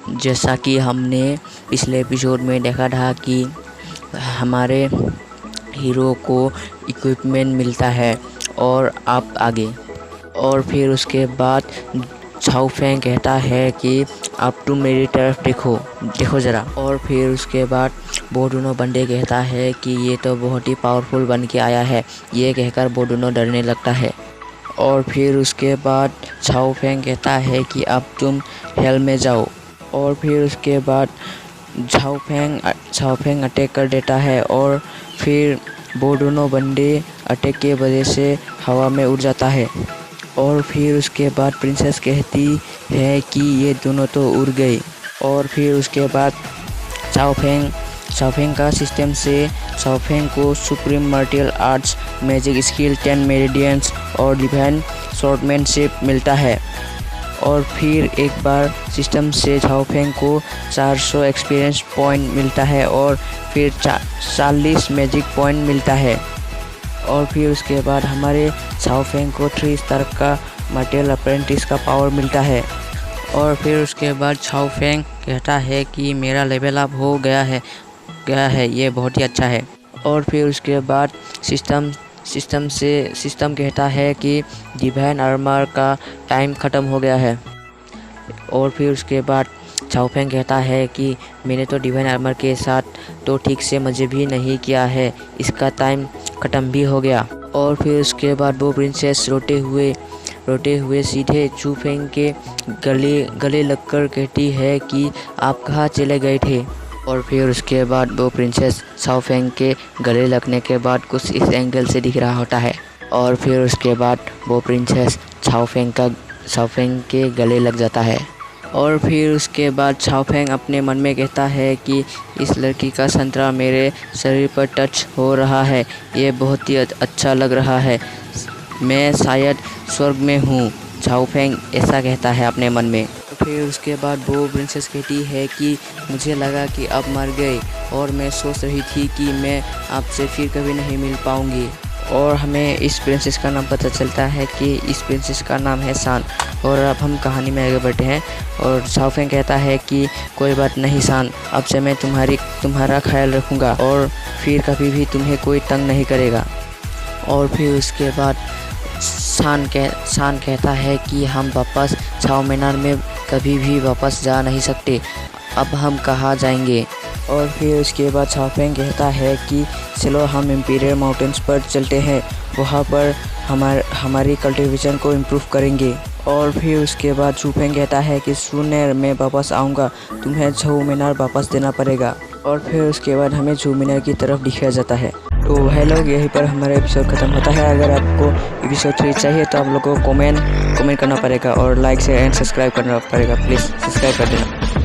जैसा कि हमने पिछले एपिसोड में देखा था कि हमारे हीरो को इक्विपमेंट मिलता है और आप आगे। और फिर उसके बाद झाओ फेंग कहता है कि आप तुम मेरी तरफ देखो ज़रा। और फिर उसके बाद वो दोनों बंदे कहता है कि ये तो बहुत ही पावरफुल बन के आया है। ये कहकर वो दोनों डरने लगता है। और फिर उसके बाद झाओ फेंग कहता है कि अब तुम हेल में जाओ। और फिर उसके बाद झाओ फेंग अटैक कर देता है और फिर वो दोनों बंदे अटैक के वजह से हवा में उड़ जाता है। और फिर उसके बाद प्रिंसेस कहती है कि ये दोनों तो उड़ गए। और फिर उसके बाद झाओ फेंग का सिस्टम से झाओ फेंग को supreme martial arts, magic skill, 10 meridians और डिवाइन स्वॉर्डमैनशिप मिलता है। और फिर एक बार सिस्टम से झाओ फेंग को 400 एक्सपीरियंस पॉइंट मिलता है और फिर 40 मैजिक पॉइंट मिलता है। और फिर उसके बाद हमारे झाओ फेंग को 3 स्टार का मार्शल अप्रेंटिस का पावर मिलता है। और फिर उसके बाद झाओ फेंग कहता है कि मेरा लेवल अप हो गया है, ये बहुत ही अच्छा है। और फिर उसके बाद सिस्टम कहता है कि डिवाइन आर्मर का टाइम ख़त्म हो गया है। और फिर उसके बाद झाओ फेंग कहता है कि मैंने तो डिवाइन आर्मर के साथ तो ठीक से मज़े भी नहीं किया है, इसका टाइम ख़त्म भी हो गया। और फिर उसके बाद वो प्रिंसेस रोते हुए सीधे चू फेंग के गले लगकर कहती है कि आप कहाँ चले गए थे। और फिर उसके बाद वो प्रिंसेस झाओ फेंग के गले लगने के बाद कुछ इस एंगल से दिख रहा होता है। और फिर उसके बाद वो प्रिंसेस झाओ फेंग के गले लग जाता है। और फिर उसके बाद झाओ फेंग अपने मन में कहता है कि इस लड़की का संतरा मेरे शरीर पर टच हो रहा है, ये बहुत ही अच्छा लग रहा है, मैं शायद स्वर्ग में हूँ। झाओ फेंग ऐसा कहता है अपने मन में। फिर उसके बाद वो प्रिंसेस कहती है कि मुझे लगा कि आप मर गए और मैं सोच रही थी कि मैं आपसे फिर कभी नहीं मिल पाऊँगी। और हमें इस प्रिंसेस का नाम पता चलता है कि इस प्रिंसेस का नाम है सान। और अब हम कहानी में आगे बढ़ते हैं। और झाओ फेंग कहता है कि कोई बात नहीं सान, अब से मैं तुम्हारा ख्याल रखूँगा और फिर कभी भी तुम्हें कोई तंग नहीं करेगा। और फिर उसके बाद सान कहता है कि हम वापस झाओ मैनर में कभी भी वापस जा नहीं सकते, अब हम कहाँ जाएंगे। और फिर उसके बाद झाओ फेंग कहता है कि चलो हम इंपीरियल माउंटेन्स पर चलते हैं, वहाँ पर हमारी कल्टीवेशन को इम्प्रूव करेंगे। और फिर उसके बाद चू फेंग कहता है कि सुनर मैं वापस आऊँगा, तुम्हें झाओ मैनर वापस देना पड़ेगा। और फिर उसके बाद हमें झाओ मैनर की तरफ दिखाया जाता है। तो हेलो, यहीं पर हमारा एपिसोड ख़त्म होता है। अगर आपको एपिसोड 3 चाहिए तो आप लोगों को कमेंट करना पड़ेगा और लाइक शेयर एंड सब्सक्राइब करना पड़ेगा। प्लीज़ सब्सक्राइब कर देना।